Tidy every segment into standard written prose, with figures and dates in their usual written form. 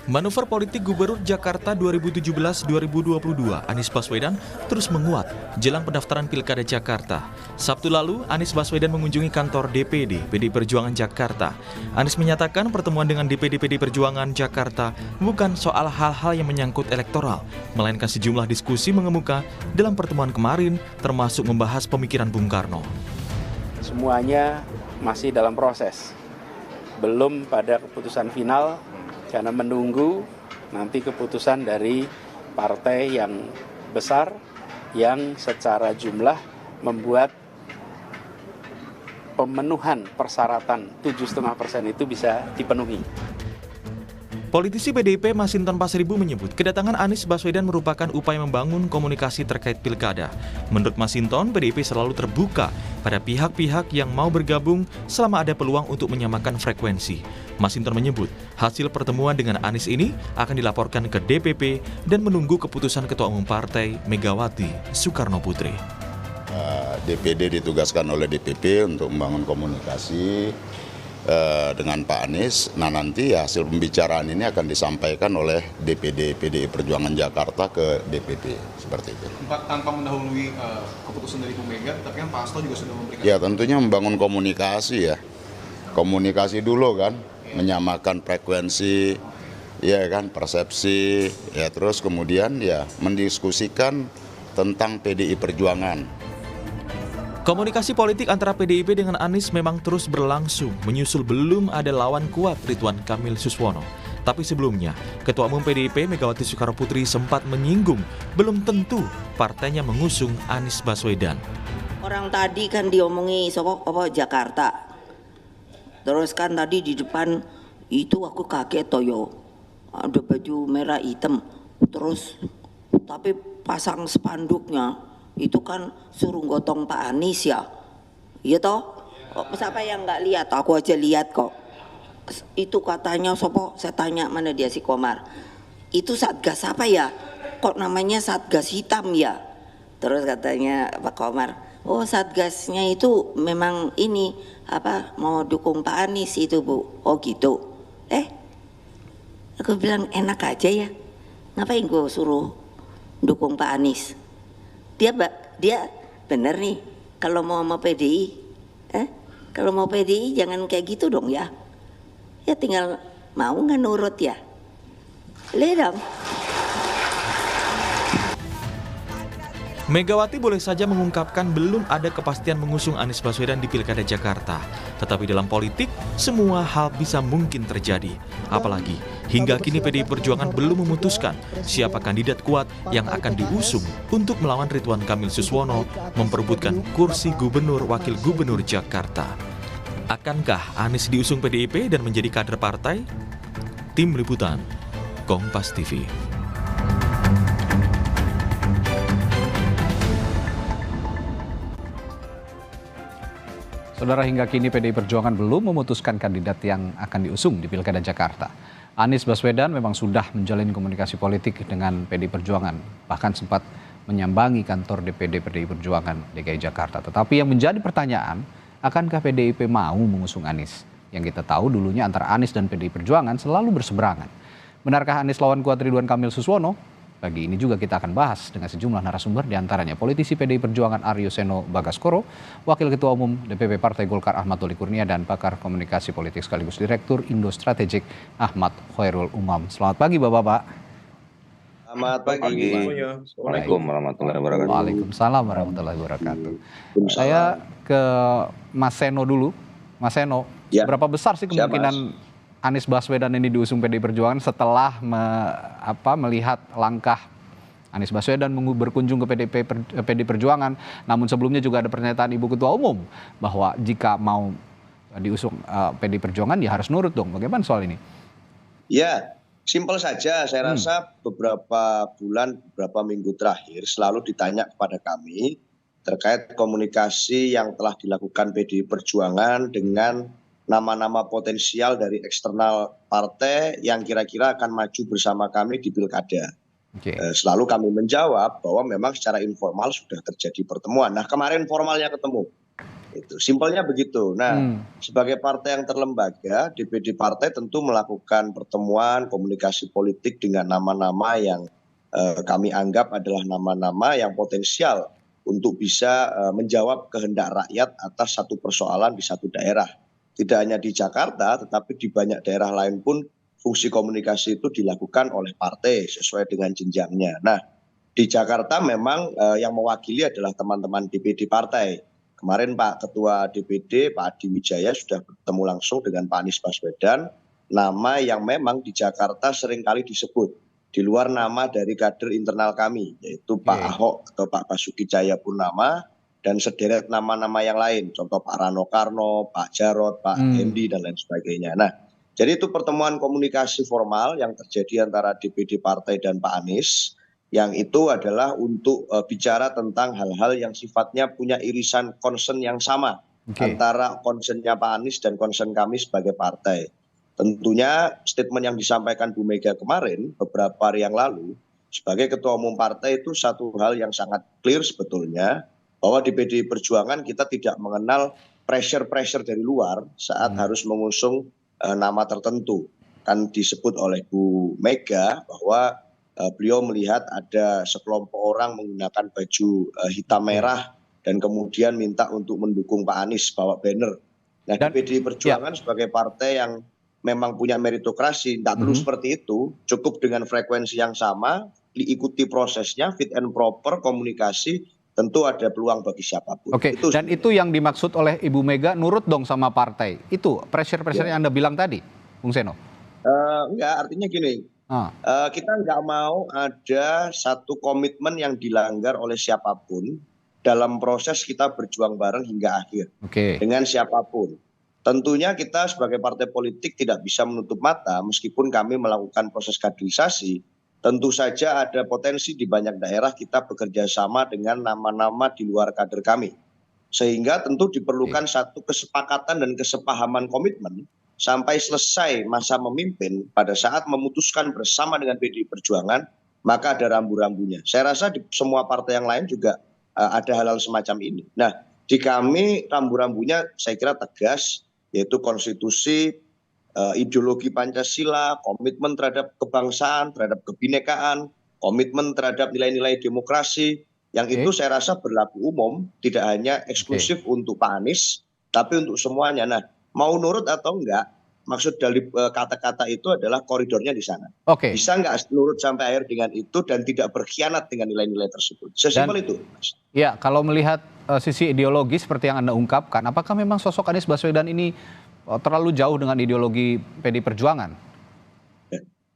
Manuver politik Gubernur Jakarta 2017-2022 Anies Baswedan terus menguat jelang pendaftaran Pilkada Jakarta. Sabtu lalu, Anies Baswedan mengunjungi kantor DPD PDI Perjuangan Jakarta. Anies menyatakan pertemuan dengan DPD PDI Perjuangan Jakarta bukan soal hal-hal yang menyangkut elektoral, melainkan sejumlah diskusi mengemuka dalam pertemuan kemarin, termasuk membahas pemikiran Bung Karno. Semuanya masih dalam proses, belum pada keputusan final. Karena menunggu nanti keputusan dari partai yang besar yang secara jumlah membuat pemenuhan persyaratan 7,5% itu bisa dipenuhi. Politisi PDIP Masinton Pasaribu menyebut kedatangan Anies Baswedan merupakan upaya membangun komunikasi terkait pilkada. Menurut Masinton, PDIP selalu terbuka pada pihak-pihak yang mau bergabung selama ada peluang untuk menyamakan frekuensi. Masinton menyebut hasil pertemuan dengan Anies ini akan dilaporkan ke DPP dan menunggu keputusan Ketua Umum Partai Megawati Soekarno Putri. DPD ditugaskan oleh DPP untuk membangun komunikasi dengan Pak Anies. Nah, nanti hasil pembicaraan ini akan disampaikan oleh DPD PDI Perjuangan Jakarta ke DPP, seperti itu. Tanpa mendahului keputusan dari Bu Mega, tapi kan Pak Hasto juga sudah memberikan. Ya, tentunya membangun komunikasi ya. Komunikasi dulu kan, menyamakan frekuensi, ya kan, persepsi, ya terus kemudian ya mendiskusikan tentang PDI Perjuangan. Komunikasi politik antara PDIP dengan Anies memang terus berlangsung, menyusul belum ada lawan kuat Ridwan Kamil Suswono. Tapi sebelumnya, Ketua Umum PDIP Megawati Soekarno Putri sempat menyinggung belum tentu partainya mengusung Anies Baswedan. Orang tadi kan diomongi Jakarta. Terus kan tadi di depan itu aku kaget toyo. Ada baju merah hitam. Terus tapi pasang spanduknya itu kan suruh gotong Pak Anies ya. Iya toh? Siapa yang nggak lihat? Aku aja lihat kok. Itu katanya sopo, saya tanya mana dia si Komar. Itu Satgas apa ya? Kok namanya Satgas hitam ya? Terus katanya Pak Komar, oh Satgasnya itu memang ini apa mau dukung Pak Anies itu Bu. Oh gitu. Aku bilang enak aja ya. Ngapain gue suruh dukung Pak Anies? Dia bener nih kalau mau PDI, kalau mau PDI jangan kayak gitu dong ya. Ya tinggal mau nggak nurut ya. Lihat dong. Megawati boleh saja mengungkapkan belum ada kepastian mengusung Anies Baswedan di Pilkada Jakarta. Tetapi dalam politik, semua hal bisa mungkin terjadi. Apalagi, hingga kini PDI Perjuangan belum memutuskan siapa kandidat kuat yang akan diusung untuk melawan Ridwan Kamil Suswono memperebutkan kursi Gubernur Wakil Gubernur Jakarta. Akankah Anies diusung PDIP dan menjadi kader partai? Tim Liputan, Kompas TV. Saudara, hingga kini PDI Perjuangan belum memutuskan kandidat yang akan diusung di Pilkada Jakarta. Anies Baswedan memang sudah menjalin komunikasi politik dengan PDI Perjuangan, bahkan sempat menyambangi kantor DPD PDI Perjuangan DKI Jakarta. Tetapi yang menjadi pertanyaan, akankah PDIP mau mengusung Anies? Yang kita tahu dulunya antara Anies dan PDI Perjuangan selalu berseberangan. Benarkah Anies lawan kuat Ridwan Kamil Suswono? Pagi ini juga kita akan bahas dengan sejumlah narasumber, diantaranya politisi PDI Perjuangan Aryo Seno Bagaskoro, Wakil Ketua Umum DPP Partai Golkar Ahmad Doli Kurnia, dan pakar komunikasi politik sekaligus Direktur Indo Strategik Ahmad Khairul Umam. Selamat pagi Bapak-Bapak. Selamat pagi. Assalamualaikum warahmatullahi wabarakatuh. Waalaikumsalam warahmatullahi wabarakatuh. Saya ke Mas Seno dulu. Mas Seno, ya, berapa besar sih kemungkinan Anies Baswedan ini diusung PDI Perjuangan setelah melihat langkah Anies Baswedan berkunjung ke PDI Perjuangan, namun sebelumnya juga ada pernyataan Ibu Ketua Umum bahwa jika mau diusung PDI Perjuangan ya harus nurut dong. Bagaimana soal ini? Ya, simpel saja. Saya rasa beberapa bulan, beberapa minggu terakhir selalu ditanya kepada kami terkait komunikasi yang telah dilakukan PDI Perjuangan dengan nama-nama potensial dari eksternal partai yang kira-kira akan maju bersama kami di Pilkada. Selalu kami menjawab bahwa memang secara informal sudah terjadi pertemuan. Nah, kemarin formalnya ketemu. Itu simpelnya begitu. Nah, sebagai partai yang terlembaga, DPD partai tentu melakukan pertemuan komunikasi politik dengan nama-nama yang kami anggap adalah nama-nama yang potensial untuk bisa menjawab kehendak rakyat atas satu persoalan di satu daerah. Tidak hanya di Jakarta, tetapi di banyak daerah lain pun fungsi komunikasi itu dilakukan oleh partai sesuai dengan jenjangnya. Nah, di Jakarta memang yang mewakili adalah teman-teman DPD partai. Kemarin Pak Ketua DPD, Pak Adi Wijaya sudah bertemu langsung dengan Pak Anies Baswedan, nama yang memang di Jakarta seringkali disebut, di luar nama dari kader internal kami, yaitu Pak Ahok atau Pak Basuki Cahayapurnama, dan sederet nama-nama yang lain, contoh Pak Rano Karno, Pak Jarod, Pak Hendi, dan lain sebagainya. Nah, jadi itu pertemuan komunikasi formal yang terjadi antara DPD partai dan Pak Anies, yang itu adalah untuk bicara tentang hal-hal yang sifatnya punya irisan concern yang sama antara concernnya Pak Anies dan concern kami sebagai partai. Tentunya statement yang disampaikan Bu Mega kemarin beberapa hari yang lalu sebagai Ketua Umum Partai itu satu hal yang sangat clear sebetulnya, bahwa di PDI Perjuangan kita tidak mengenal pressure-pressure dari luar saat harus mengusung nama tertentu. Kan disebut oleh Bu Mega bahwa beliau melihat ada sekelompok orang menggunakan baju hitam merah dan kemudian minta untuk mendukung Pak Anies bawa banner. Nah, PDI Perjuangan sebagai partai yang memang punya meritokrasi, tidak perlu seperti itu, cukup dengan frekuensi yang sama, diikuti prosesnya, fit and proper, komunikasi, tentu ada peluang bagi siapapun. Oke, dan itu yang dimaksud oleh Ibu Mega, nurut dong sama partai. Itu pressure-pressure yang Anda bilang tadi, Bung Seno? Enggak, artinya gini. Kita nggak mau ada satu komitmen yang dilanggar oleh siapapun dalam proses kita berjuang bareng hingga akhir dengan siapapun. Tentunya kita sebagai partai politik tidak bisa menutup mata meskipun kami melakukan proses kaderisasi. Tentu saja ada potensi di banyak daerah kita bekerja sama dengan nama-nama di luar kader kami. Sehingga tentu diperlukan satu kesepakatan dan kesepahaman komitmen sampai selesai masa memimpin, pada saat memutuskan bersama dengan PDI Perjuangan, maka ada rambu-rambunya. Saya rasa di semua partai yang lain juga ada hal-hal semacam ini. Nah, di kami rambu-rambunya saya kira tegas, yaitu konstitusi, ideologi Pancasila, komitmen terhadap kebangsaan, terhadap kebinekaan, komitmen terhadap nilai-nilai demokrasi, yang itu saya rasa berlaku umum, tidak hanya eksklusif untuk Pak Anies, tapi untuk semuanya. Nah, mau nurut atau enggak, maksud dari kata-kata itu adalah koridornya di sana. Bisa enggak nurut sampai akhir dengan itu dan tidak berkhianat dengan nilai-nilai tersebut. Sesimpel itu. Ya, kalau melihat sisi ideologi seperti yang Anda ungkapkan, apakah memang sosok Anies Baswedan ini terlalu jauh dengan ideologi PDI Perjuangan?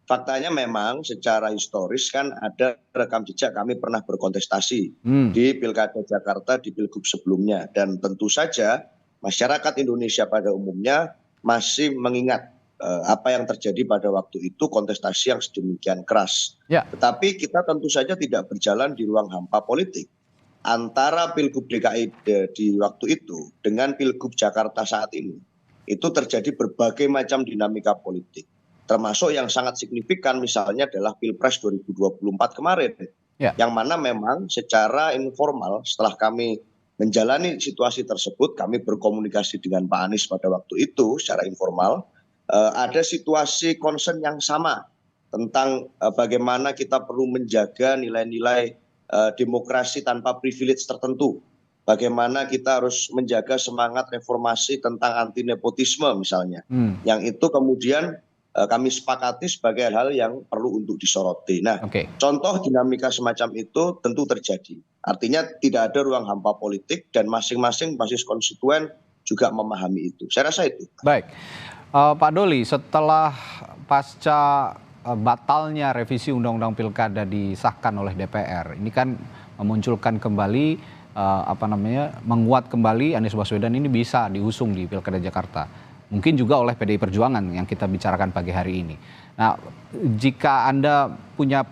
Faktanya memang secara historis kan ada rekam jejak kami pernah berkontestasi di Pilkada Jakarta, di Pilgub sebelumnya. Dan tentu saja masyarakat Indonesia pada umumnya masih mengingat apa yang terjadi pada waktu itu, kontestasi yang sedemikian keras. Tetapi kita tentu saja tidak berjalan di ruang hampa politik. Antara Pilgub DKI di waktu itu dengan Pilgub Jakarta saat ini, itu terjadi berbagai macam dinamika politik. Termasuk yang sangat signifikan misalnya adalah Pilpres 2024 kemarin. Yang mana memang secara informal setelah kami menjalani situasi tersebut, kami berkomunikasi dengan Pak Anies pada waktu itu secara informal, ada situasi concern yang sama tentang bagaimana kita perlu menjaga nilai-nilai demokrasi tanpa privilege tertentu. Bagaimana kita harus menjaga semangat reformasi tentang anti nepotisme misalnya. Yang itu kemudian kami sepakati sebagai hal yang perlu untuk disoroti. Nah, contoh dinamika semacam itu tentu terjadi. Artinya tidak ada ruang hampa politik dan masing-masing basis konstituen juga memahami itu. Saya rasa itu. Baik, Pak Doli, setelah pasca batalnya revisi Undang-Undang Pilkada disahkan oleh DPR, ini kan memunculkan kembali menguat kembali Anies Baswedan ini bisa diusung di Pilkada Jakarta. Mungkin juga oleh PDI Perjuangan yang kita bicarakan pagi hari ini. Nah, jika Anda punya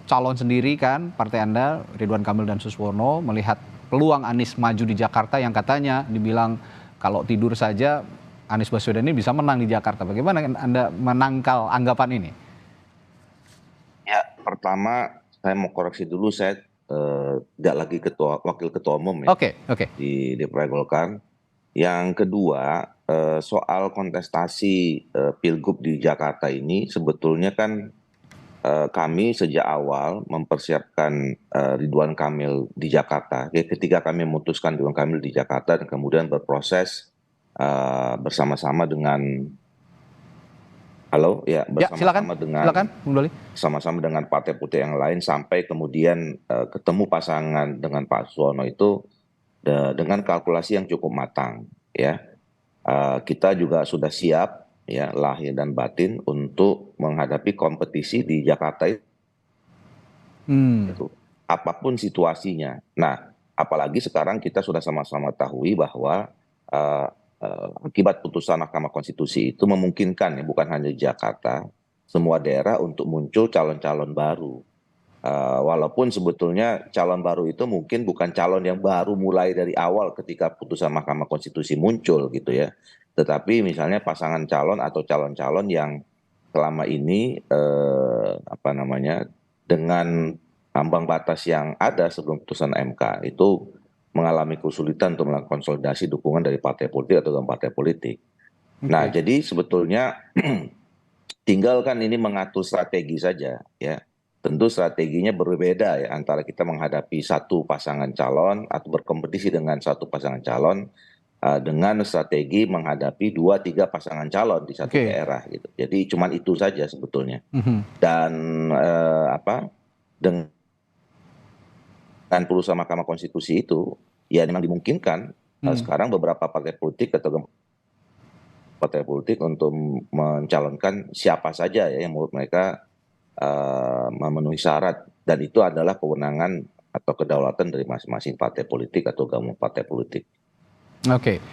calon sendiri kan, partai Anda, Ridwan Kamil dan Suswono, melihat peluang Anies maju di Jakarta yang katanya dibilang kalau tidur saja Anies Baswedan ini bisa menang di Jakarta. Bagaimana Anda menangkal anggapan ini? Ya, pertama saya mau koreksi dulu, saya tidak lagi wakil ketua umum ya Oke, oke. di Partai Golkar. Yang kedua, soal kontestasi Pilgub di Jakarta ini sebetulnya kan kami sejak awal mempersiapkan Ridwan Kamil di Jakarta. Ketika kami memutuskan Ridwan Kamil di Jakarta dan kemudian berproses bersama-sama dengan Silakan, Bung Doli. Sama-sama dengan partai politik yang lain sampai kemudian ketemu pasangan dengan Pak Suwono itu dengan kalkulasi yang cukup matang ya. Kita juga sudah siap ya lahir dan batin untuk menghadapi kompetisi di Jakarta itu apapun situasinya. Nah, apalagi sekarang kita sudah sama-sama tahu bahwa akibat putusan Mahkamah Konstitusi itu memungkinkan ya bukan hanya di Jakarta, semua daerah untuk muncul calon-calon baru. Walaupun sebetulnya calon baru itu mungkin bukan calon yang baru mulai dari awal ketika putusan Mahkamah Konstitusi muncul gitu ya. Tetapi misalnya pasangan calon atau calon-calon yang selama ini dengan ambang batas yang ada sebelum putusan MK itu mengalami kesulitan untuk melakukan konsolidasi dukungan dari partai politik atau dalam partai politik. Nah, jadi sebetulnya tinggal kan ini mengatur strategi saja ya. Tentu strateginya berbeda ya antara kita menghadapi satu pasangan calon atau berkompetisi dengan satu pasangan calon dengan strategi menghadapi 2-3 pasangan calon di satu daerah gitu. Jadi cuman itu saja sebetulnya. Dan dengan putusan Mahkamah Konstitusi itu ya memang dimungkinkan sekarang beberapa partai politik atau partai politik untuk mencalonkan siapa saja ya yang menurut mereka memenuhi syarat, dan itu adalah kewenangan atau kedaulatan dari masing-masing partai politik atau gabungan partai politik. Oke,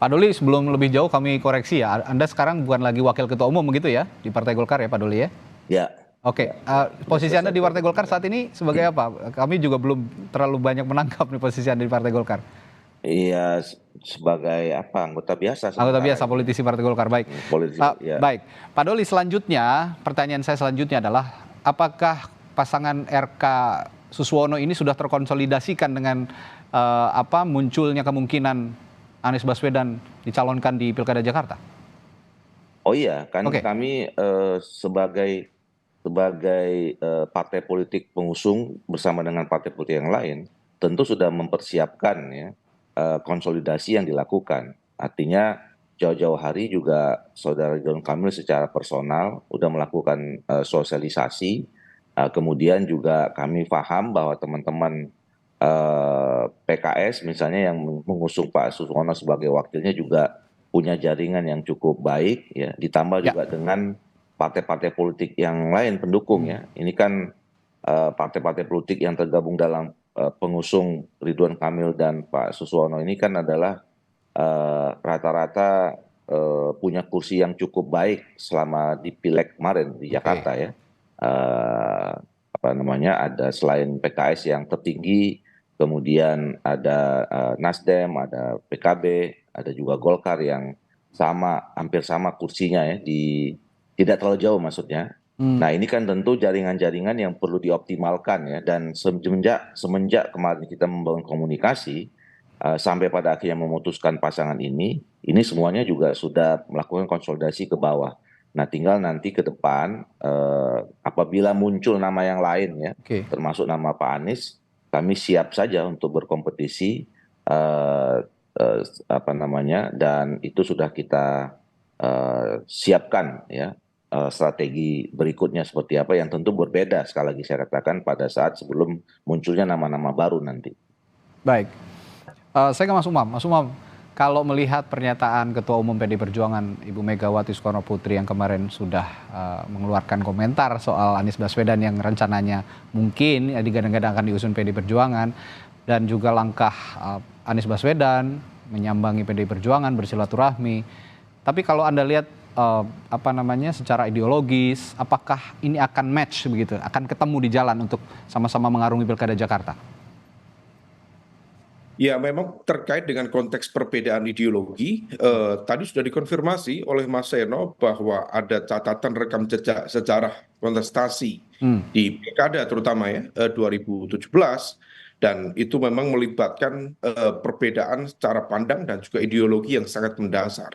Pak Doli, sebelum lebih jauh kami koreksi ya, Anda sekarang bukan lagi wakil ketua umum begitu ya di Partai Golkar ya Pak Doli ya? Ya. Oke, posisi Anda di Partai Golkar saat ini sebagai apa? Kami juga belum terlalu banyak menangkap nih posisi Anda di Partai Golkar. Iya, sebagai anggota biasa. Anggota biasa, politisi Partai Golkar, baik. Ya. Baik, Pak Doli, selanjutnya pertanyaan saya selanjutnya adalah apakah pasangan RK Suswono ini sudah terkonsolidasikan dengan munculnya kemungkinan Anies Baswedan dicalonkan di Pilkada Jakarta? Oh iya, kan kami sebagai partai politik pengusung bersama dengan partai politik yang lain tentu sudah mempersiapkan ya konsolidasi yang dilakukan. Artinya jauh-jauh hari juga Saudara Ridwan Kamil secara personal sudah melakukan sosialisasi. Kemudian juga kami paham bahwa teman-teman PKS misalnya yang mengusung Pak Suswono sebagai wakilnya juga punya jaringan yang cukup baik ya, ditambah juga dengan partai-partai politik yang lain pendukung ya. Ini kan partai-partai politik yang tergabung dalam pengusung Ridwan Kamil dan Pak Suswono ini kan adalah rata-rata punya kursi yang cukup baik selama di Pileg kemarin di Jakarta ya. Ada selain PKS yang tertinggi, kemudian ada Nasdem, ada PKB, ada juga Golkar yang hampir sama kursinya ya, tidak terlalu jauh maksudnya. Nah ini kan tentu jaringan-jaringan yang perlu dioptimalkan ya, dan semenjak kemarin kita membangun komunikasi sampai pada akhirnya memutuskan pasangan ini semuanya juga sudah melakukan konsolidasi ke bawah. Nah tinggal nanti ke depan apabila muncul nama yang lain ya, termasuk nama Pak Anies, kami siap saja untuk berkompetisi dan itu sudah kita siapkan ya strategi berikutnya seperti apa yang tentu berbeda sekali lagi saya katakan pada saat sebelum munculnya nama-nama baru nanti. Baik, saya ke Mas Umam. Kalau melihat pernyataan Ketua Umum PD Perjuangan Ibu Megawati Soekarno Putri yang kemarin sudah mengeluarkan komentar soal Anies Baswedan yang rencananya mungkin digadang-gadang akan diusung PD Perjuangan, dan juga langkah Anies Baswedan menyambangi PD Perjuangan bersilaturahmi. Tapi kalau Anda lihat secara ideologis, apakah ini akan match begitu, akan ketemu di jalan untuk sama-sama mengarungi Pilkada Jakarta? Ya, memang terkait dengan konteks perbedaan ideologi, tadi sudah dikonfirmasi oleh Mas Seno bahwa ada catatan rekam jejak sejarah kontestasi di pilkada terutama ya 2017, dan itu memang melibatkan perbedaan cara pandang dan juga ideologi yang sangat mendasar.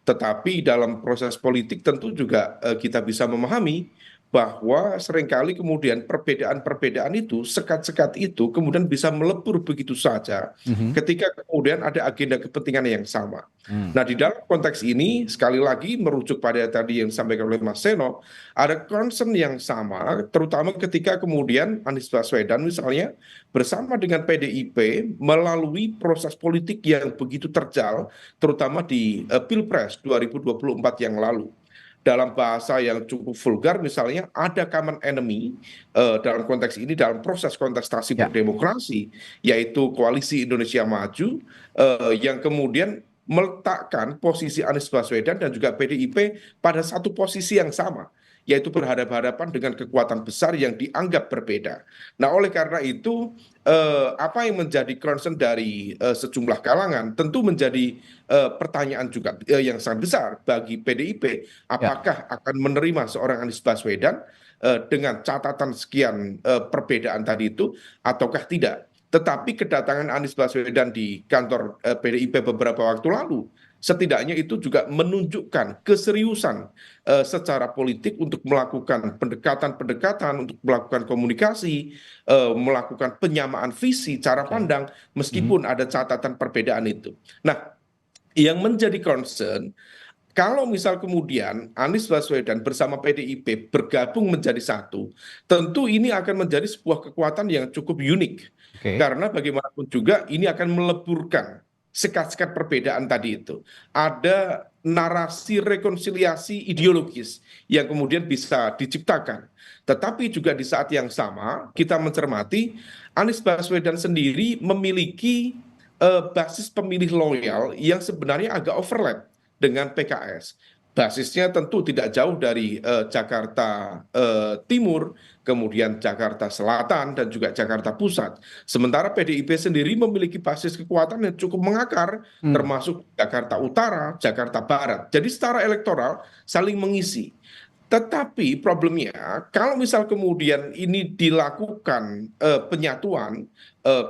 Tetapi dalam proses politik tentu juga kita bisa memahami bahwa seringkali kemudian perbedaan-perbedaan itu, sekat-sekat itu kemudian bisa melebur begitu saja ketika kemudian ada agenda kepentingan yang sama. Nah, di dalam konteks ini sekali lagi merujuk pada tadi yang disampaikan oleh Mas Seno, ada concern yang sama terutama ketika kemudian Anies Baswedan misalnya bersama dengan PDIP melalui proses politik yang begitu terjal terutama di Pilpres 2024 yang lalu. Dalam bahasa yang cukup vulgar misalnya ada common enemy dalam konteks ini dalam proses kontestasi berdemokrasi, yaitu Koalisi Indonesia Maju yang kemudian meletakkan posisi Anies Baswedan dan juga PDIP pada satu posisi yang sama, yaitu berhadapan-hadapan dengan kekuatan besar yang dianggap berbeda. Nah, oleh karena itu apa yang menjadi concern dari sejumlah kalangan tentu menjadi pertanyaan juga yang sangat besar bagi PDIP, apakah akan menerima seorang Anies Baswedan dengan catatan sekian perbedaan tadi itu ataukah tidak. Tetapi kedatangan Anies Baswedan di kantor PDIP beberapa waktu lalu setidaknya itu juga menunjukkan keseriusan secara politik untuk melakukan pendekatan-pendekatan, untuk melakukan komunikasi, melakukan penyamaan visi, cara pandang, meskipun ada catatan perbedaan itu. Nah, yang menjadi concern, kalau misal kemudian Anies Baswedan bersama PDIP bergabung menjadi satu, tentu ini akan menjadi sebuah kekuatan yang cukup unik. Karena bagaimanapun juga ini akan meleburkan sekat-sekat perbedaan tadi itu. Ada narasi rekonsiliasi ideologis yang kemudian bisa diciptakan. Tetapi juga di saat yang sama kita mencermati Anies Baswedan sendiri memiliki basis pemilih loyal yang sebenarnya agak overlap dengan PKS. Basisnya tentu tidak jauh dari Jakarta Timur, kemudian Jakarta Selatan, dan juga Jakarta Pusat. Sementara PDIP sendiri memiliki basis kekuatan yang cukup mengakar, termasuk Jakarta Utara, Jakarta Barat. Jadi secara elektoral saling mengisi. Tetapi problemnya, kalau misal kemudian ini dilakukan penyatuan,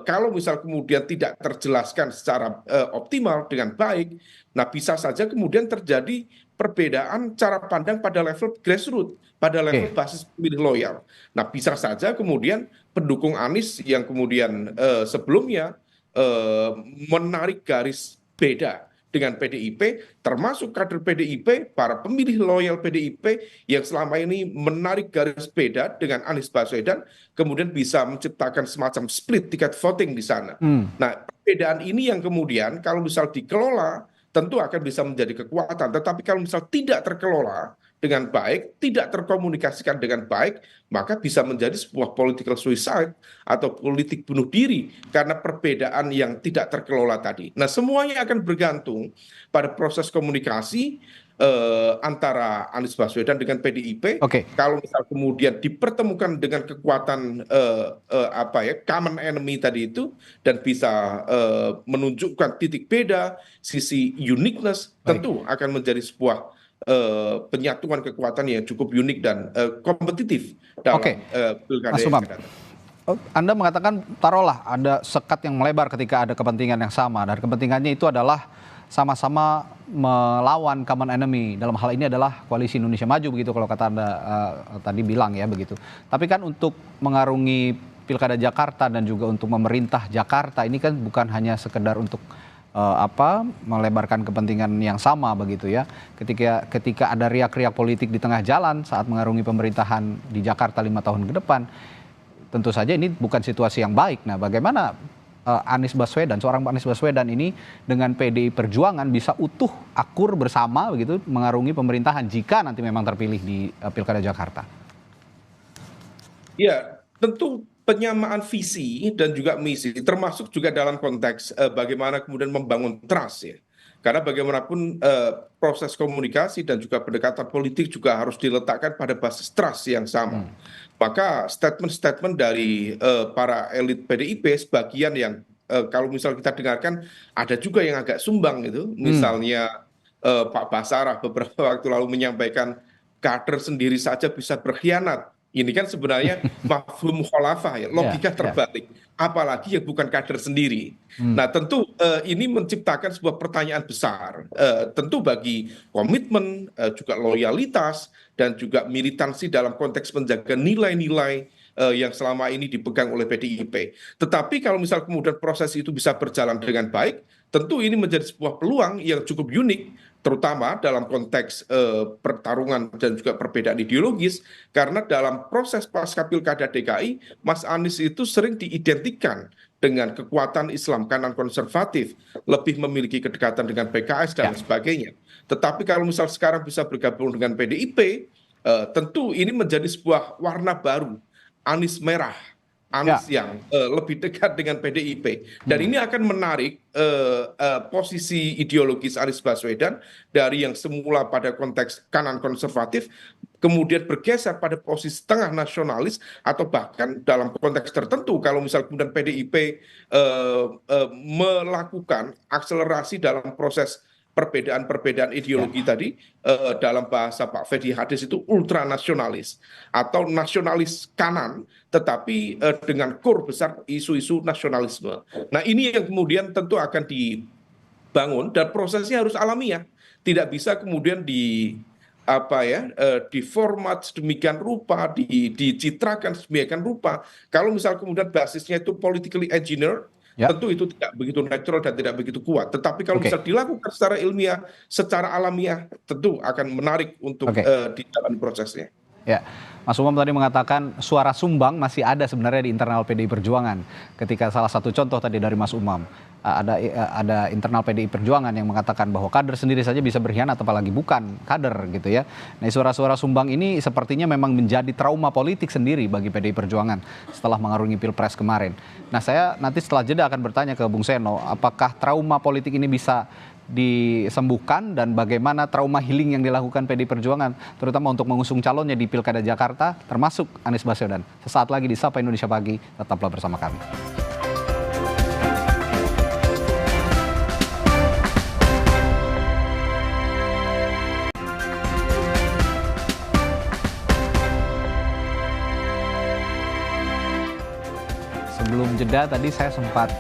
kalau misal kemudian tidak terjelaskan secara optimal dengan baik, nah bisa saja kemudian terjadi perbedaan cara pandang pada level grassroots, pada level basis pemilih loyal. Nah bisa saja kemudian pendukung Anies yang kemudian sebelumnya menarik garis beda dengan PDIP, termasuk kader PDIP, para pemilih loyal PDIP yang selama ini menarik garis beda dengan Anies Baswedan, kemudian bisa menciptakan semacam split ticket voting di sana. Nah, perbedaan ini yang kemudian kalau misal dikelola, tentu akan bisa menjadi kekuatan. Tetapi kalau misal tidak terkelola dengan baik, tidak terkomunikasikan dengan baik, maka bisa menjadi sebuah political suicide atau politik bunuh diri karena perbedaan yang tidak terkelola tadi. Nah, semuanya akan bergantung pada proses komunikasi antara Anies Baswedan dengan PDIP. Kalau misal kemudian dipertemukan dengan kekuatan common enemy tadi itu dan bisa menunjukkan titik beda, sisi uniqueness, tentu akan menjadi sebuah penyatuan kekuatan yang cukup unik dan kompetitif dalam pilkada yang akan datang. Anda mengatakan taruhlah ada sekat yang melebar ketika ada kepentingan yang sama, dan kepentingannya itu adalah sama-sama melawan common enemy. Dalam hal ini adalah Koalisi Indonesia Maju, begitu kalau kata Anda tadi bilang ya begitu. Tapi kan untuk mengarungi Pilkada Jakarta dan juga untuk memerintah Jakarta ini kan bukan hanya sekedar untuk melebarkan kepentingan yang sama begitu ya. Ketika ada riak-riak politik di tengah jalan saat mengarungi pemerintahan di Jakarta 5 tahun ke depan, tentu saja ini bukan situasi yang baik. Nah, bagaimana Anies Baswedan, seorang Anies Baswedan ini dengan PDI Perjuangan bisa utuh akur bersama begitu mengarungi pemerintahan jika nanti memang terpilih di Pilkada Jakarta? Ya, tentu penyamaan visi dan juga misi, termasuk juga dalam konteks bagaimana kemudian membangun trust ya. Karena bagaimanapun proses komunikasi dan juga pendekatan politik juga harus diletakkan pada basis trust yang sama. Maka statement-statement dari para elit PDIP sebagian yang kalau misal kita dengarkan ada juga yang agak sumbang gitu. Misalnya Pak Basarah beberapa waktu lalu menyampaikan kader sendiri saja bisa berkhianat. Ini kan sebenarnya mafhum mukhalafah ya, logika terbalik. Apalagi yang bukan kader sendiri. Nah tentu ini menciptakan sebuah pertanyaan besar. Tentu bagi komitmen, juga loyalitas, dan juga militansi dalam konteks menjaga nilai-nilai yang selama ini dipegang oleh PDIP. Tetapi kalau misal kemudian proses itu bisa berjalan dengan baik, tentu ini menjadi sebuah peluang yang cukup unik, terutama dalam konteks pertarungan dan juga perbedaan ideologis, karena dalam proses pasca pilkada DKI, Mas Anies itu sering diidentikan dengan kekuatan Islam kanan konservatif, lebih memiliki kedekatan dengan PKS dan sebagainya. Tetapi kalau misal sekarang bisa bergabung dengan PDIP, tentu ini menjadi sebuah warna baru, Anies merah, Anies yang lebih dekat dengan PDIP. Dan ini akan menarik posisi ideologis Anies Baswedan dari yang semula pada konteks kanan konservatif, kemudian bergeser pada posisi tengah nasionalis, atau bahkan dalam konteks tertentu kalau misal kemudian PDIP melakukan akselerasi dalam proses perbedaan-perbedaan ideologi tadi, dalam bahasa Pak Fedi Hadis itu ultranasionalis atau nasionalis kanan, tetapi dengan core besar isu-isu nasionalisme. Nah ini yang kemudian tentu akan dibangun dan prosesnya harus alamiah, tidak bisa kemudian diformat sedemikian rupa, dicitrakan sedemikian rupa. Kalau misal kemudian basisnya itu politically engineered, tentu itu tidak begitu natural dan tidak begitu kuat. Tetapi kalau bisa dilakukan secara ilmiah, secara alamiah, tentu akan menarik untuk di dalam prosesnya. Ya, Mas Umam tadi mengatakan suara sumbang masih ada sebenarnya di internal PDI Perjuangan. Ketika salah satu contoh tadi dari Mas Umam, ada internal PDI Perjuangan yang mengatakan bahwa kader sendiri saja bisa berkhianat, apalagi bukan kader gitu ya. Nah, suara-suara sumbang ini sepertinya memang menjadi trauma politik sendiri bagi PDI Perjuangan setelah mengarungi Pilpres kemarin. Nah, saya nanti setelah jeda akan bertanya ke Bung Seno, apakah trauma politik ini bisa disembuhkan dan bagaimana trauma healing yang dilakukan PDI Perjuangan terutama untuk mengusung calonnya di Pilkada Jakarta termasuk Anies Baswedan. Sesaat lagi di Sapa Indonesia Pagi, tetaplah bersama kami. Sebelum jeda tadi saya sempat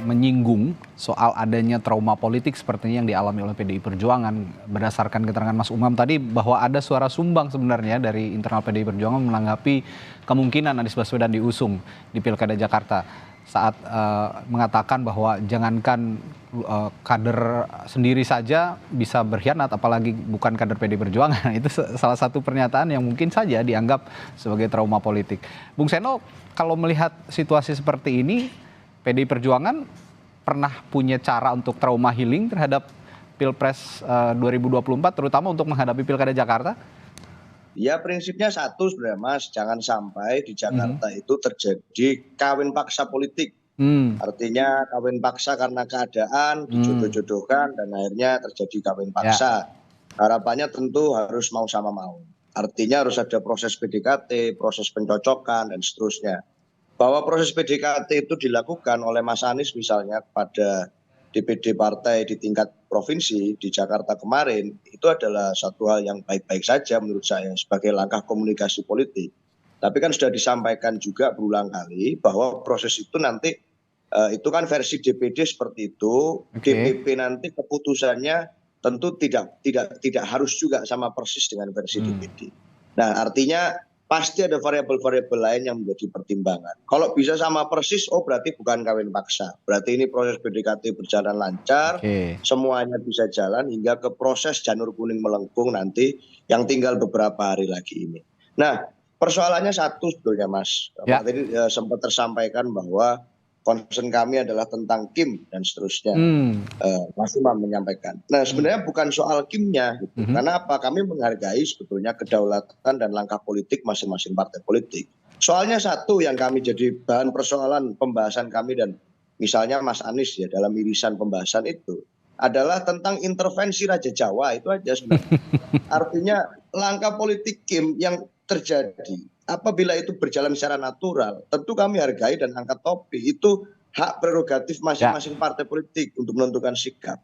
menyinggung soal adanya trauma politik sepertinya yang dialami oleh PDI Perjuangan. Berdasarkan keterangan Mas Umam tadi bahwa ada suara sumbang sebenarnya dari internal PDI Perjuangan menanggapi kemungkinan Anies Baswedan diusung di Pilkada Jakarta saat mengatakan bahwa jangankan kader sendiri saja bisa berkhianat, apalagi bukan kader PDI Perjuangan. Itu salah satu pernyataan yang mungkin saja dianggap sebagai trauma politik. Bung Seno, kalau melihat situasi seperti ini, PDI Perjuangan pernah punya cara untuk trauma healing terhadap Pilpres 2024, terutama untuk menghadapi Pilkada Jakarta? Ya prinsipnya satu sebenarnya Mas, jangan sampai di Jakarta itu terjadi kawin paksa politik. Artinya kawin paksa karena keadaan, dijodoh-jodohkan dan akhirnya terjadi kawin paksa. Harapannya tentu harus mau sama mau. Artinya harus ada proses PDKT, proses pencocokan dan seterusnya. Bahwa proses PDKT itu dilakukan oleh Mas Anies misalnya kepada DPD partai di tingkat provinsi di Jakarta kemarin, itu adalah satu hal yang baik-baik saja menurut saya sebagai langkah komunikasi politik. Tapi kan sudah disampaikan juga berulang kali bahwa proses itu nanti itu kan versi DPD seperti itu, DPP nanti keputusannya tentu tidak harus juga sama persis dengan versi DPD. Nah artinya pasti ada variabel-variabel lain yang menjadi pertimbangan. Kalau bisa sama persis, oh berarti bukan kawin paksa. Berarti ini proses PDKT berjalan lancar, semuanya bisa jalan hingga ke proses janur kuning melengkung nanti yang tinggal beberapa hari lagi ini. Nah, persoalannya satu sebetulnya Mas. Tadi sempat tersampaikan bahwa concern kami adalah tentang Kim dan seterusnya. Mas Umam menyampaikan. Nah sebenarnya bukan soal Kimnya. Gitu. Karena apa? Kami menghargai sebetulnya kedaulatan dan langkah politik masing-masing partai politik. Soalnya satu yang kami jadi bahan persoalan pembahasan kami dan misalnya Mas Anies ya dalam irisan pembahasan itu adalah tentang intervensi Raja Jawa itu aja sebenarnya. Artinya langkah politik Kim yang terjadi apabila itu berjalan secara natural, tentu kami hargai dan angkat topi. Itu hak prerogatif masing-masing partai politik untuk menentukan sikap.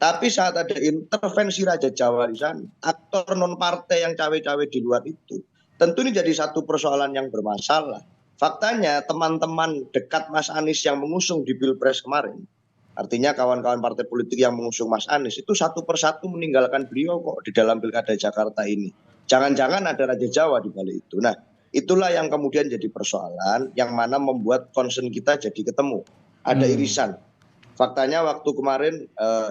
Tapi saat ada intervensi Raja Jawa di sana, aktor non partai yang cawe-cawe di luar itu, tentu ini jadi satu persoalan yang bermasalah. Faktanya teman-teman dekat Mas Anies yang mengusung di Pilpres kemarin, artinya kawan-kawan partai politik yang mengusung Mas Anies itu satu persatu meninggalkan beliau kok di dalam Pilkada Jakarta ini. Jangan-jangan ada Raja Jawa di balik itu. Nah, itulah yang kemudian jadi persoalan yang mana membuat concern kita jadi ketemu. Ada irisan. Faktanya waktu kemarin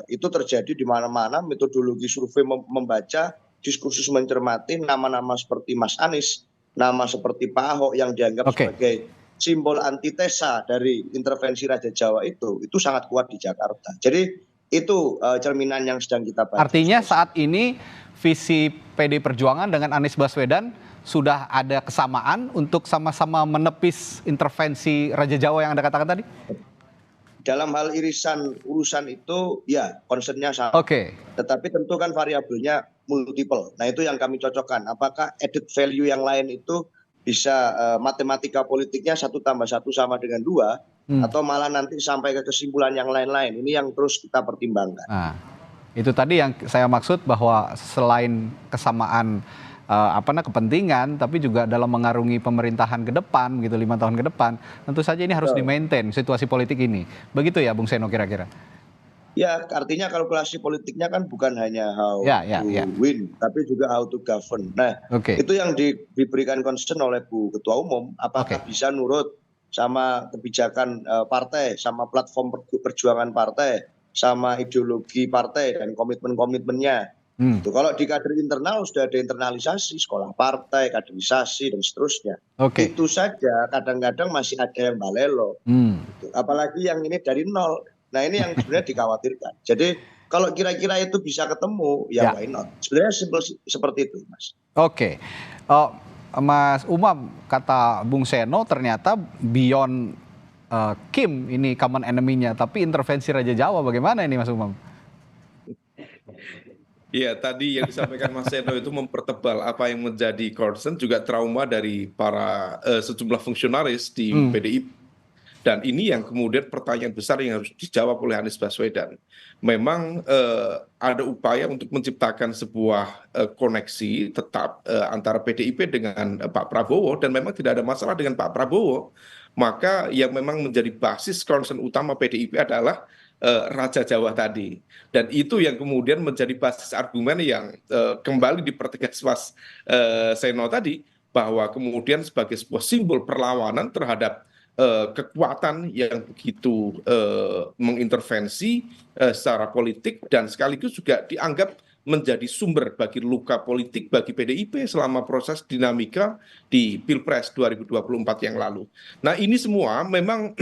itu terjadi di mana-mana, metodologi survei membaca, diskursus mencermati nama-nama seperti Mas Anies, nama seperti Pak Ahok yang dianggap sebagai simbol antitesa dari intervensi Raja Jawa itu sangat kuat di Jakarta. Jadi itu cerminan yang sedang kita baca. Artinya saat ini visi PD Perjuangan dengan Anies Baswedan sudah ada kesamaan untuk sama-sama menepis intervensi Raja Jawa yang Anda katakan tadi? Dalam hal urusan itu ya concernnya sama. Tetapi tentu kan variabelnya multiple. Nah itu yang kami cocokkan. Apakah added value yang lain itu bisa matematika politiknya 1 + 1 sama dengan 2 atau malah nanti sampai ke kesimpulan yang lain-lain. Ini yang terus kita pertimbangkan. Nah, itu tadi yang saya maksud bahwa selain kesamaan kepentingan, tapi juga dalam mengarungi pemerintahan ke depan, gitu 5 tahun ke depan, tentu saja ini harus di-maintain situasi politik ini. Begitu ya, Bung Seno kira-kira? Ya, artinya kalkulasi politiknya kan bukan hanya how to win, tapi juga how to govern. Nah, itu yang diberikan concern oleh Bu Ketua Umum, apakah bisa nurut sama kebijakan partai, sama platform perjuangan partai, sama ideologi partai dan komitmen-komitmennya. Kalau di kader internal sudah ada internalisasi, sekolah partai, kaderisasi, dan seterusnya. Itu saja kadang-kadang masih ada yang balelo. Apalagi yang ini dari nol. Nah ini yang sebenarnya dikhawatirkan. Jadi kalau kira-kira itu bisa ketemu, ya why not? Sebenarnya simpel seperti itu, Mas. Mas Umam, kata Bung Seno ternyata beyond Kim ini common enemy-nya, tapi intervensi Raja Jawa bagaimana ini Mas Umam? Ya, tadi yang disampaikan Mas Seno itu mempertebal apa yang menjadi concern juga trauma dari para sejumlah fungsionaris di PDIP. Dan ini yang kemudian pertanyaan besar yang harus dijawab oleh Anies Baswedan. Memang ada upaya untuk menciptakan sebuah koneksi tetap antara PDIP dengan Pak Prabowo, dan memang tidak ada masalah dengan Pak Prabowo. Maka yang memang menjadi basis concern utama PDIP adalah Raja Jawa tadi, dan itu yang kemudian menjadi basis argumen yang kembali dipertegas Mas Seno tadi, bahwa kemudian sebagai sebuah simbol perlawanan terhadap kekuatan yang begitu mengintervensi secara politik dan sekaligus juga dianggap menjadi sumber bagi luka politik bagi PDIP selama proses dinamika di Pilpres 2024 yang lalu. Nah ini semua memang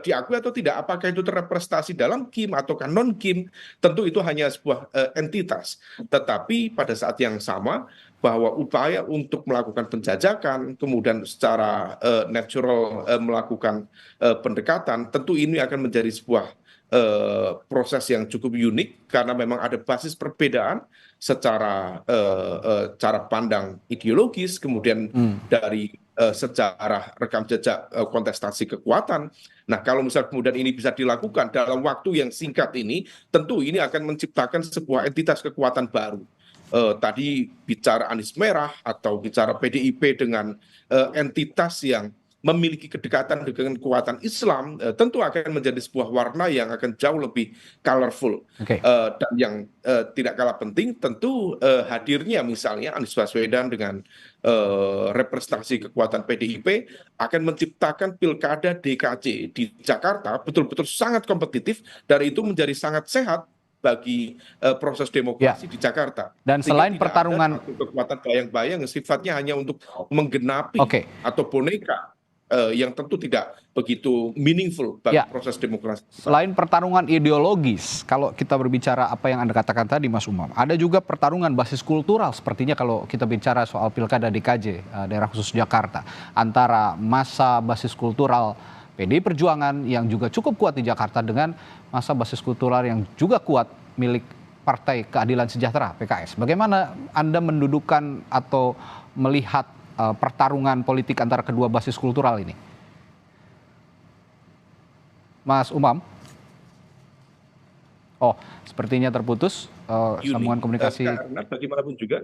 diakui atau tidak, apakah itu terrepresentasi dalam Kim atau non-Kim, tentu itu hanya sebuah entitas. Tetapi pada saat yang sama bahwa upaya untuk melakukan penjajakan, kemudian secara natural melakukan pendekatan, tentu ini akan menjadi sebuah proses yang cukup unik karena memang ada basis perbedaan secara cara pandang ideologis, kemudian dari sejarah rekam jejak kontestasi kekuatan. Nah kalau misal kemudian ini bisa dilakukan dalam waktu yang singkat ini, tentu ini akan menciptakan sebuah entitas kekuatan baru. Tadi bicara Anies Merah atau bicara PDIP dengan entitas yang memiliki kedekatan dengan kekuatan Islam, tentu akan menjadi sebuah warna yang akan jauh lebih colorful. Dan yang tidak kalah penting tentu hadirnya misalnya Anies Baswedan dengan representasi kekuatan PDIP akan menciptakan pilkada DKJ di Jakarta betul-betul sangat kompetitif, dan itu menjadi sangat sehat bagi proses demokrasi di Jakarta. Dan selain pertarungan kekuatan bayang-bayang yang sifatnya hanya untuk menggenapi atau boneka, yang tentu tidak begitu meaningful bagi proses demokrasi. Selain pertarungan ideologis, kalau kita berbicara apa yang Anda katakan tadi Mas Umam, ada juga pertarungan basis kultural sepertinya kalau kita bicara soal pilkada DKJ, daerah khusus Jakarta, antara massa basis kultural PDI Perjuangan yang juga cukup kuat di Jakarta dengan massa basis kultural yang juga kuat milik Partai Keadilan Sejahtera PKS. Bagaimana Anda mendudukan atau melihat pertarungan politik antara kedua basis kultural ini, Mas Umam? Oh, sepertinya terputus sambungan komunikasi. Karena bagaimanapun juga.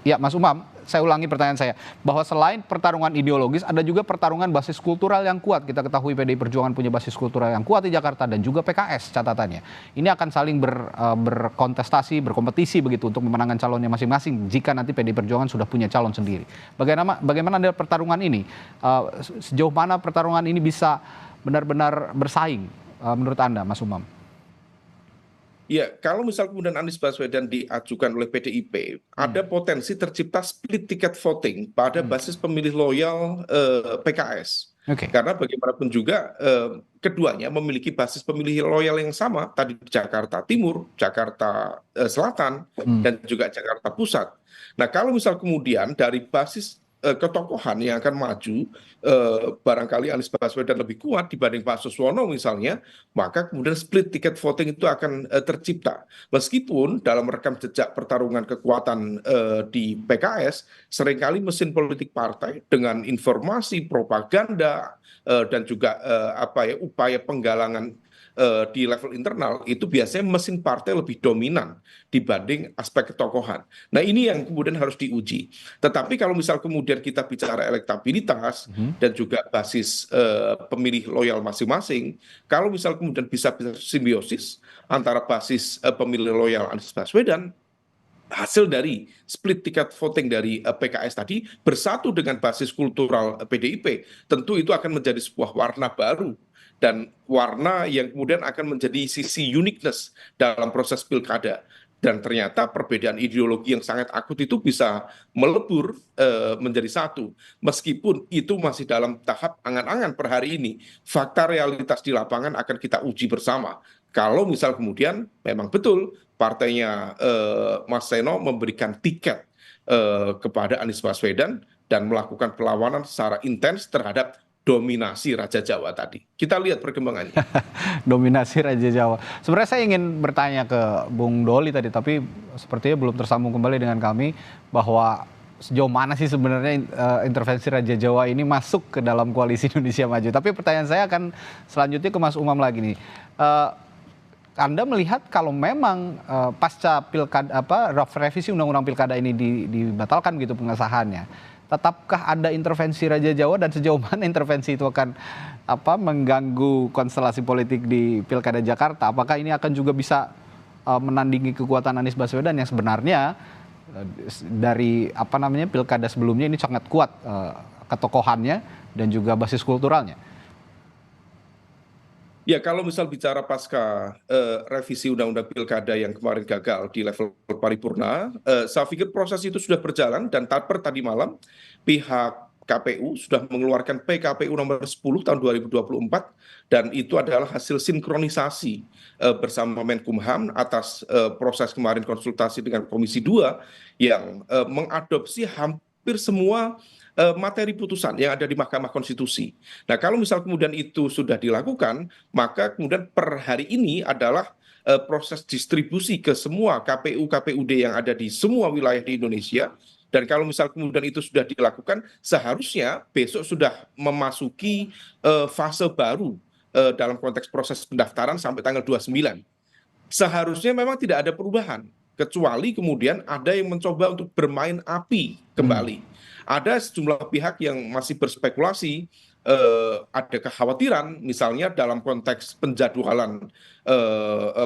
Ya, Mas Umam, saya ulangi pertanyaan saya, bahwa selain pertarungan ideologis, ada juga pertarungan basis kultural yang kuat. Kita ketahui PDI Perjuangan punya basis kultural yang kuat di Jakarta, dan juga PKS catatannya. Ini akan saling berkontestasi, berkompetisi begitu untuk memenangkan calonnya masing-masing jika nanti PDI Perjuangan sudah punya calon sendiri. Bagaimana Anda pertarungan ini? Sejauh mana pertarungan ini bisa benar-benar bersaing menurut Anda, Mas Umam? Ya, kalau misal kemudian Anies Baswedan diajukan oleh PDIP, ada potensi tercipta split ticket voting pada basis pemilih loyal PKS. Karena bagaimanapun juga keduanya memiliki basis pemilih loyal yang sama, tadi di Jakarta Timur, Jakarta Selatan, dan juga Jakarta Pusat. Nah, kalau misal kemudian dari basis ketokohan yang akan maju, barangkali Anies Baswedan lebih kuat dibanding Pak Suswono misalnya, maka kemudian split ticket voting itu akan tercipta. Meskipun dalam rekam jejak pertarungan kekuatan di PKS, seringkali mesin politik partai dengan informasi propaganda dan juga upaya penggalangan di level internal itu biasanya mesin partai lebih dominan dibanding aspek ketokohan. Nah, ini yang kemudian harus diuji. Tetapi kalau misal kemudian kita bicara elektabilitas dan juga basis pemilih loyal masing-masing, kalau misal kemudian bisa simbiosis antara basis pemilih loyal Anies Baswedan, hasil dari split ticket voting dari PKS tadi bersatu dengan basis kultural PDIP, tentu itu akan menjadi sebuah warna baru dan warna yang kemudian akan menjadi sisi uniqueness dalam proses pilkada. Dan ternyata perbedaan ideologi yang sangat akut itu bisa melebur menjadi satu. Meskipun itu masih dalam tahap angan-angan per hari ini, fakta realitas di lapangan akan kita uji bersama. Kalau misal kemudian memang betul partainya Mas Seno memberikan tiket kepada Anies Baswedan dan melakukan perlawanan secara intens terhadap dominasi Raja Jawa tadi. Kita lihat perkembangannya. Dominasi Raja Jawa. Sebenarnya saya ingin bertanya ke Bung Doli tadi, tapi sepertinya belum tersambung kembali dengan kami, bahwa sejauh mana sih sebenarnya intervensi Raja Jawa ini masuk ke dalam koalisi Indonesia Maju. Tapi pertanyaan saya akan selanjutnya ke Mas Umam lagi nih. Anda melihat kalau memang pasca pilkada revisi undang-undang pilkada ini dibatalkan gitu pengesahannya, tetapkah ada intervensi Raja Jawa, dan sejauh mana intervensi itu akan mengganggu konstelasi politik di Pilkada Jakarta? Apakah ini akan juga bisa menandingi kekuatan Anies Baswedan yang sebenarnya dari pilkada sebelumnya ini sangat kuat ketokohannya dan juga basis kulturalnya? Ya, kalau misal bicara pasca revisi undang-undang pilkada yang kemarin gagal di level paripurna, saya pikir proses itu sudah berjalan, dan tadi malam pihak KPU sudah mengeluarkan PKPU nomor 10 tahun 2024, dan itu adalah hasil sinkronisasi bersama Menkumham atas proses kemarin konsultasi dengan Komisi 2 yang mengadopsi hampir semua materi putusan yang ada di Mahkamah Konstitusi. Nah, kalau misal kemudian itu sudah dilakukan, maka kemudian per hari ini adalah proses distribusi ke semua KPU-KPUD yang ada di semua wilayah di Indonesia. Dan kalau misal kemudian itu sudah dilakukan, seharusnya besok sudah memasuki fase baru dalam konteks proses pendaftaran sampai tanggal 29. Seharusnya memang tidak ada perubahan, kecuali kemudian ada yang mencoba untuk bermain api kembali. Ada sejumlah pihak yang masih berspekulasi, ada kekhawatiran misalnya dalam konteks penjadwalan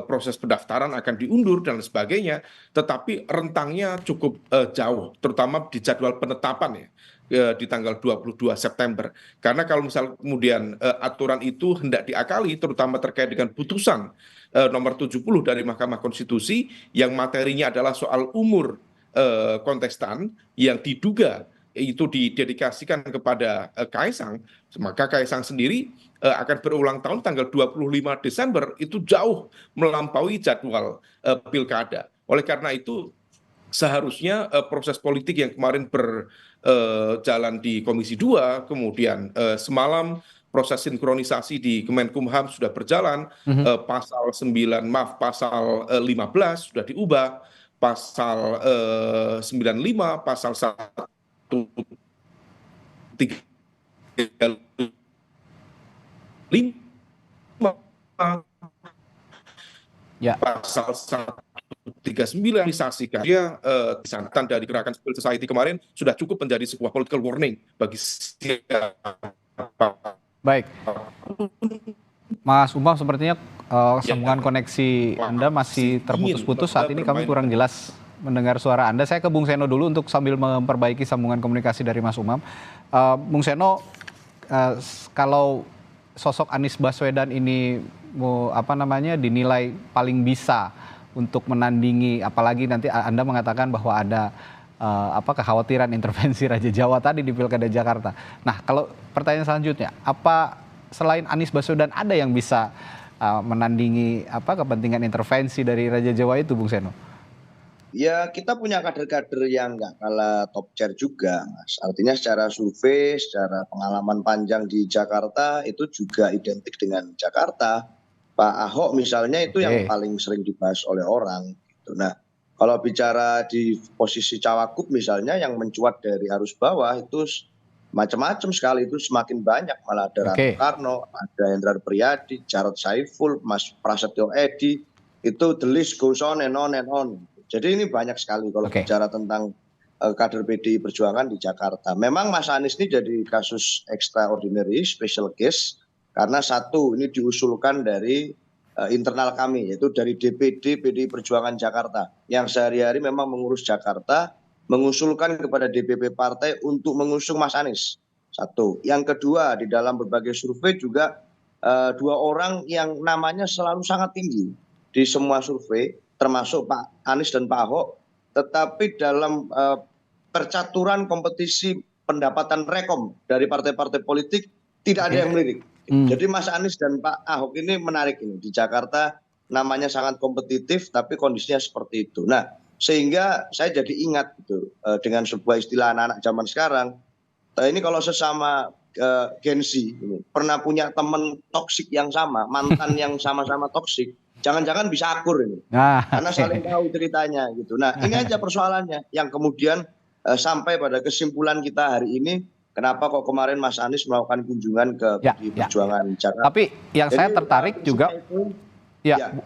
proses pendaftaran akan diundur dan sebagainya, tetapi rentangnya cukup jauh, terutama di jadwal penetapan di tanggal 22 September. Karena kalau misal kemudian aturan itu hendak diakali, terutama terkait dengan putusan nomor 70 dari Mahkamah Konstitusi yang materinya adalah soal umur kontestan yang diduga itu didedikasikan kepada Kaisang, maka Kaisang sendiri akan berulang tahun tanggal 25 Desember, itu jauh melampaui jadwal pilkada. Oleh karena itu seharusnya proses politik yang kemarin berjalan di Komisi 2, kemudian semalam proses sinkronisasi di Kemenkumham sudah berjalan, pasal 15 sudah diubah, pasal 95, pasal 135 Ya. Pasal 139 sanksikan dia disangkakan dari gerakan civil society kemarin sudah cukup menjadi sebuah political warning bagi siapa. Baik, Mas Umam, sepertinya sambungan koneksi Anda masih terputus-putus. Saat ini kami kurang jelas mendengar suara Anda. Saya ke Bung Seno dulu untuk sambil memperbaiki sambungan komunikasi dari Mas Umam. Bung Seno, kalau sosok Anies Baswedan ini dinilai paling bisa untuk menandingi, apalagi nanti Anda mengatakan bahwa ada kekhawatiran intervensi Raja Jawa tadi di Pilkada Jakarta. Nah, kalau pertanyaan selanjutnya, apa selain Anies Baswedan ada yang bisa menandingi kepentingan intervensi dari Raja Jawa itu, Bung Seno? Ya, kita punya kader-kader yang nggak kalah top chair juga, Mas. Artinya secara survei, secara pengalaman panjang di Jakarta itu juga identik dengan Jakarta. Pak Ahok misalnya itu yang paling sering dibahas oleh orang. Gitu. Nah, kalau bicara di posisi cawagup misalnya yang mencuat dari arus bawah itu macam-macam sekali, itu semakin banyak. Malah ada Rano Karno, ada Hendrar Priyadi, Jarod Saiful, Mas Prasetyo Edy, itu the list goes on and on and on. Jadi ini banyak sekali kalau bicara tentang kader PDI Perjuangan di Jakarta. Memang Mas Anies ini jadi kasus extraordinary, special case, karena satu, ini diusulkan dari internal kami, yaitu dari DPD PDI Perjuangan Jakarta, yang sehari-hari memang mengurus Jakarta, mengusulkan kepada DPP partai untuk mengusung Mas Anies. Satu. Yang kedua, di dalam berbagai survei juga dua orang yang namanya selalu sangat tinggi di semua survei, termasuk Pak Anies dan Pak Ahok, tetapi dalam percaturan kompetisi pendapatan rekom dari partai-partai politik tidak ada yang melirik. Jadi Mas Anies dan Pak Ahok ini menarik ini. Di Jakarta namanya sangat kompetitif tapi kondisinya seperti itu. Nah, sehingga saya jadi ingat gitu, dengan sebuah istilah anak-anak zaman sekarang, ini kalau sesama Gen Z ini, pernah punya teman toksik yang sama, mantan yang sama-sama toksik, jangan-jangan bisa akur ini. Karena saling tahu ceritanya gitu. Nah, ini aja persoalannya yang kemudian sampai pada kesimpulan kita hari ini, kenapa kok kemarin Mas Anies melakukan kunjungan ke PDI Perjuangan Jakarta. Tapi yang saya tertarik juga,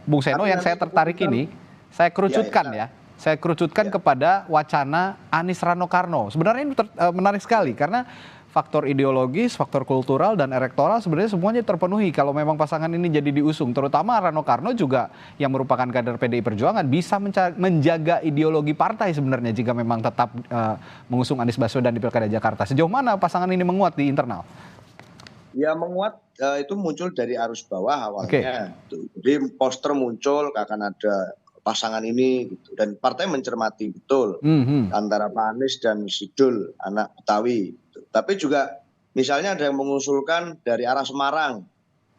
Bung Seno, yang saya tertarik ini, saya kerucutkan Saya kerucutkan kepada wacana Anies Rano Karno. Sebenarnya ini menarik sekali karena faktor ideologis, faktor kultural, dan elektoral sebenarnya semuanya terpenuhi kalau memang pasangan ini jadi diusung. Terutama Rano Karno juga yang merupakan kader PDI Perjuangan bisa menjaga ideologi partai sebenarnya jika memang tetap mengusung Anies Baswedan di Pilkada Jakarta. Sejauh mana pasangan ini menguat di internal? Ya menguat itu muncul dari arus bawah awalnya. Jadi poster muncul akan ada pasangan ini gitu. Dan partai mencermati betul antara Pak Anies dan Sidul, anak Betawi. Gitu. Tapi juga misalnya ada yang mengusulkan dari arah Semarang,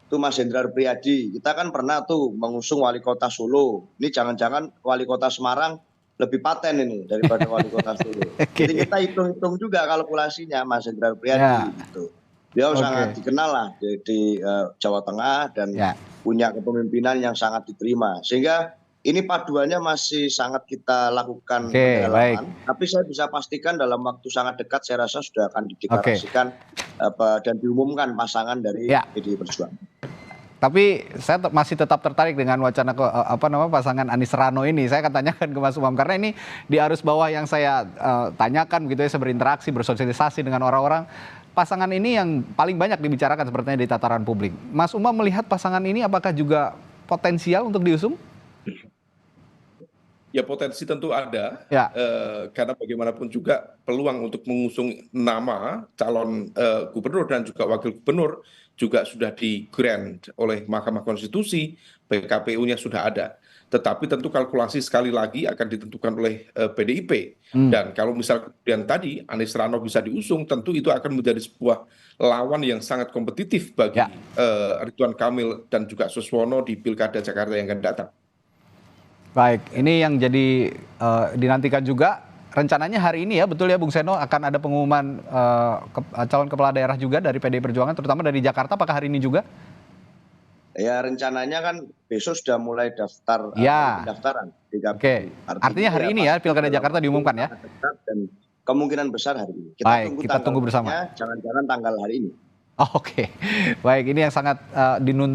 itu Mas Hendrar Priyadi. Kita kan pernah tuh mengusung wali kota Solo. Ini jangan-jangan wali kota Semarang lebih paten ini daripada wali kota Solo. Jadi kita hitung-hitung juga kalkulasinya Mas Hendrar Priyadi. Gitu. Dia sangat dikenal lah di Jawa Tengah dan punya kepemimpinan yang sangat diterima. Sehingga ini paduannya masih sangat kita lakukan pendalaman, tapi saya bisa pastikan dalam waktu sangat dekat saya rasa sudah akan dideklarasikan dan diumumkan pasangan dari PDI Perjuangan. Tapi saya masih tetap tertarik dengan wacana pasangan Anies Rano ini. Saya akan tanyakan ke Mas Umam karena ini di arus bawah yang saya tanyakan gitu ya, saya berinteraksi, bersosialisasi dengan orang-orang. Pasangan ini yang paling banyak dibicarakan sepertinya di tataran publik. Mas Umam melihat pasangan ini apakah juga potensial untuk diusung? Ya potensi tentu ada, karena bagaimanapun juga peluang untuk mengusung nama calon gubernur dan juga wakil gubernur juga sudah di-grant oleh Mahkamah Konstitusi, PKPU-nya sudah ada. Tetapi tentu kalkulasi sekali lagi akan ditentukan oleh PDIP. Dan kalau misal kemudian tadi Anies Rano bisa diusung, tentu itu akan menjadi sebuah lawan yang sangat kompetitif bagi Ridwan Kamil dan juga Suswono di Pilkada Jakarta yang akan datang. Baik, ini yang jadi dinantikan juga rencananya hari ini ya, betul ya Bung Seno, akan ada pengumuman calon kepala daerah juga dari PDI Perjuangan, terutama dari Jakarta, apakah hari ini juga? Ya rencananya kan besok sudah mulai pendaftaran. Artinya hari ini ya Pilkada Jakarta diumumkan ya? Dan kemungkinan besar hari ini. Kita tunggu bersama. Jangan-jangan tanggal hari ini. Baik, ini yang sangat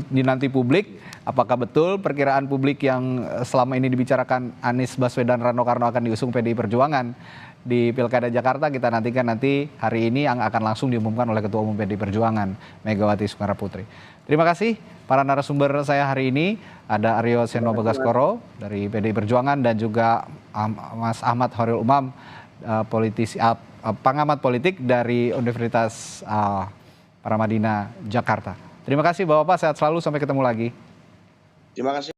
dinanti publik. Apakah betul perkiraan publik yang selama ini dibicarakan Anies Baswedan Rano Karno akan diusung PDI Perjuangan di Pilkada Jakarta? Kita nantikan nanti hari ini yang akan langsung diumumkan oleh Ketua Umum PDI Perjuangan Megawati Soekarno Putri. Terima kasih para narasumber saya hari ini. Ada Aryo Seno Bagaskoro dari PDI Perjuangan dan juga Mas Ahmad Horil Umam, pengamat politik dari Universitas Paramadina Jakarta. Terima kasih Bapak-Bapak, sehat selalu, sampai ketemu lagi. Terima kasih.